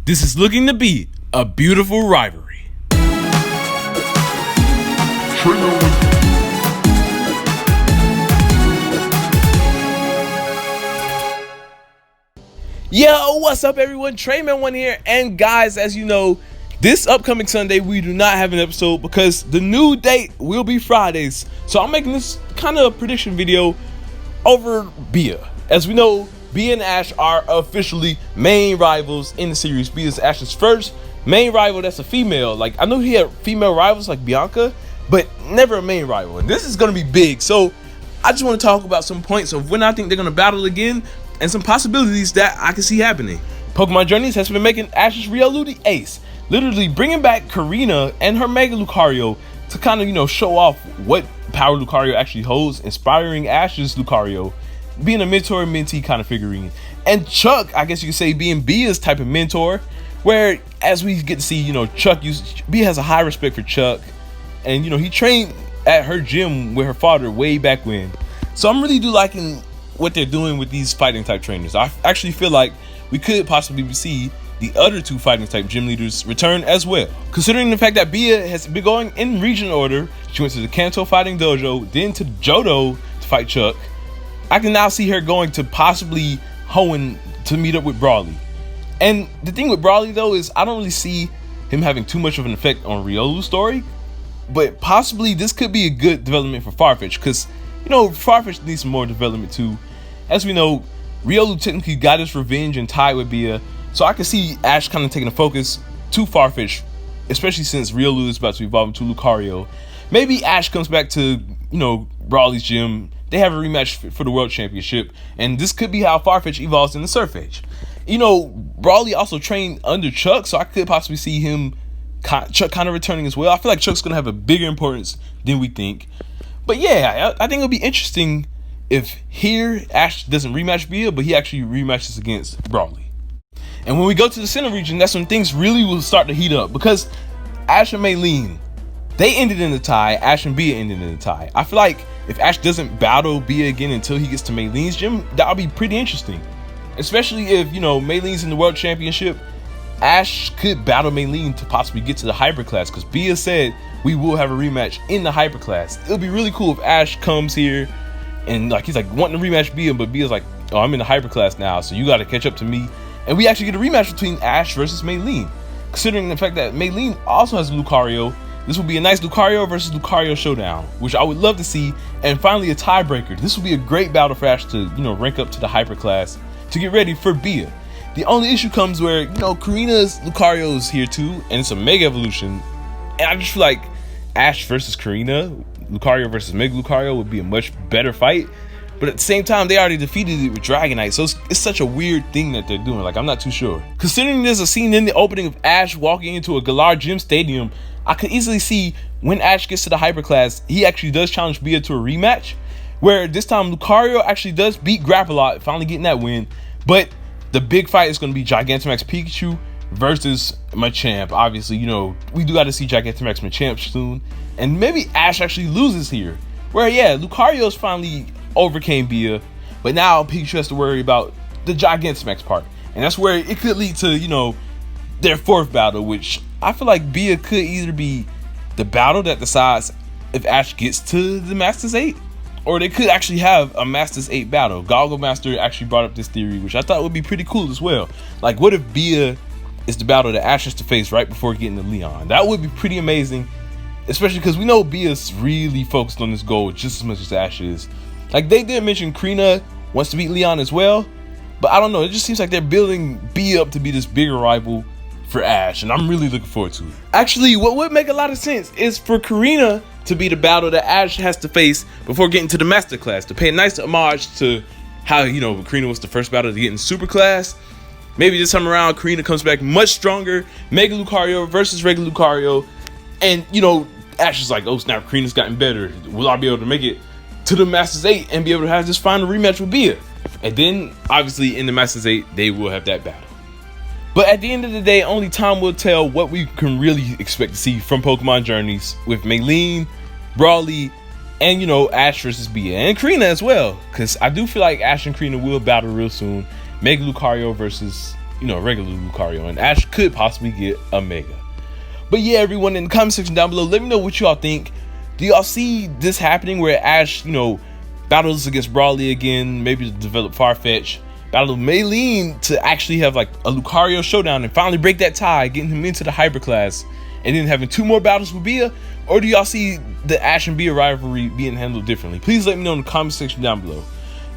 This is looking to be a beautiful rivalry. Yo, what's up everyone? Trayman1 here, and guys, as you know, this upcoming Sunday we do not have an episode because the new date will be Fridays. So I'm making this kind of prediction video over Bea. As we know, Bea and Ash are officially main rivals in the series. Bea is Ash's first main rival that's a female. Like, I know he had female rivals like Bianca, but never a main rival. And this is going to be big. So I just want to talk about some points of when I think they're going to battle again and some possibilities that I can see happening. Pokemon Journeys has been making Ash's Riolu the ace, literally bringing back Karina and her Mega Lucario to kind of, show off what power Lucario actually holds, inspiring Ash's Lucario, being a mentor and mentee kind of figurine. And Chuck, I guess you could say, being Bea's type of mentor, where as we get to see, Bea has a high respect for Chuck, and he trained at her gym with her father way back when. So I'm really liking what they're doing with these fighting type trainers. I actually feel like we could possibly see the other two fighting type gym leaders return as well. Considering the fact that Bea has been going in region order, she went to the Kanto Fighting Dojo, then to Johto to fight Chuck. I can now see her going to possibly Hoenn to meet up with Brawly. And the thing with Brawly though is I don't really see him having too much of an effect on Riolu's story, but possibly this could be a good development for Farfetch, because Farfetch needs some more development too. As we know, Riolu technically got his revenge and tied with Bea, so I can see Ash kind of taking a focus to Farfetch, especially since Riolu is about to evolve into Lucario. Maybe Ash comes back to Brawly's gym. They have a rematch for the World Championship, and this could be how Farfetch evolves in the Surf Age. Brawly also trained under Chuck, so I could possibly see Chuck kind of returning as well. I feel like Chuck's gonna have a bigger importance than we think. But yeah, I think it'll be interesting if here Ash doesn't rematch Bea, but he actually rematches against Brawly. And when we go to the Center region, that's when things really will start to heat up, because Ash and Maylene, they ended in a tie. Ash and Bea ended in a tie. I feel like if Ash doesn't battle Bea again until he gets to Maylene's gym, that'll be pretty interesting. Especially if, Maylene's in the World Championship, Ash could battle Maylene to possibly get to the Hyper Class, because Bea said we will have a rematch in the Hyper Class. It'll be really cool if Ash comes here and he's wanting to rematch Bea, but Bea's like, oh, I'm in the Hyper Class now, so you got to catch up to me. And we actually get a rematch between Ash versus Maylene. Considering the fact that Maylene also has Lucario, this will be a nice Lucario versus Lucario showdown, which I would love to see. And finally, a tiebreaker. This will be a great battle for Ash to, rank up to the Hyper Class to get ready for Bea. The only issue comes where, Karina's Lucario is here too, and it's a Mega Evolution. And I just feel like Ash versus Karina, Lucario versus Mega Lucario would be a much better fight. But at the same time, they already defeated it with Dragonite, so it's such a weird thing that they're doing. I'm not too sure. Considering there's a scene in the opening of Ash walking into a Galar Gym Stadium, I could easily see when Ash gets to the Hyper Class, he actually does challenge Bea to a rematch, where this time Lucario actually does beat Grappalot, finally getting that win. But the big fight is going to be Gigantamax Pikachu versus Machamp. Obviously, we do got to see Gigantamax Machamp soon. And maybe Ash actually loses here, where, yeah, Lucario's finally overcame Bea, but now Pikachu has to worry about the Gigantamax part. And that's where it could lead to, their fourth battle, which I feel like Bea could either be the battle that decides if Ash gets to the Masters 8, or they could actually have a Masters 8 battle. Goggle Master actually brought up this theory, which I thought would be pretty cool as well. What if Bea is the battle that Ash has to face right before getting to Leon? That would be pretty amazing, especially because we know Bea's really focused on this goal just as much as Ash is. They did mention Karina wants to beat Leon as well, but I don't know, it just seems like they're building Bea up to be this bigger rival for Ash, and I'm really looking forward to it. Actually, what would make a lot of sense is for Karina to be the battle that Ash has to face before getting to the Master Class, to pay a nice homage to how, Karina was the first battle to get in Super Class. Maybe this time around, Karina comes back much stronger, Mega Lucario versus regular Lucario, and, Ash is like, oh snap, Karina's gotten better. Will I be able to make it to the Masters 8 and be able to have this final rematch with Bea? And then, obviously, in the Masters 8, they will have that battle. But at the end of the day, only time will tell what we can really expect to see from Pokemon Journeys with Maylene, Brawly, and, Ash versus Bea. And Karina as well, because I do feel like Ash and Karina will battle real soon. Mega Lucario versus, regular Lucario, and Ash could possibly get a Mega. But yeah, everyone, in the comment section down below, let me know what y'all think. Do y'all see this happening where Ash, battles against Brawly again, maybe to develop Farfetch, battle Maylene to actually have like a Lucario showdown and finally break that tie, getting him into the Hyper class, and then having 2 more battles with Bea? Or do y'all see the Ash and Bea rivalry being handled differently? Please let me know in the comment section down below.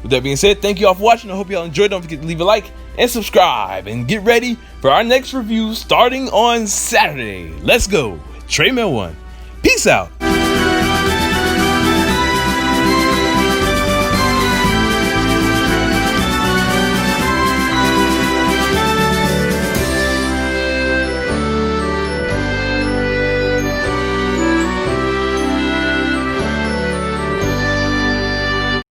With that being said, thank you all for watching. I hope y'all enjoyed. Don't forget to leave a like and subscribe, and get ready for our next review starting on Saturday. Let's go, Trayman1. Peace out.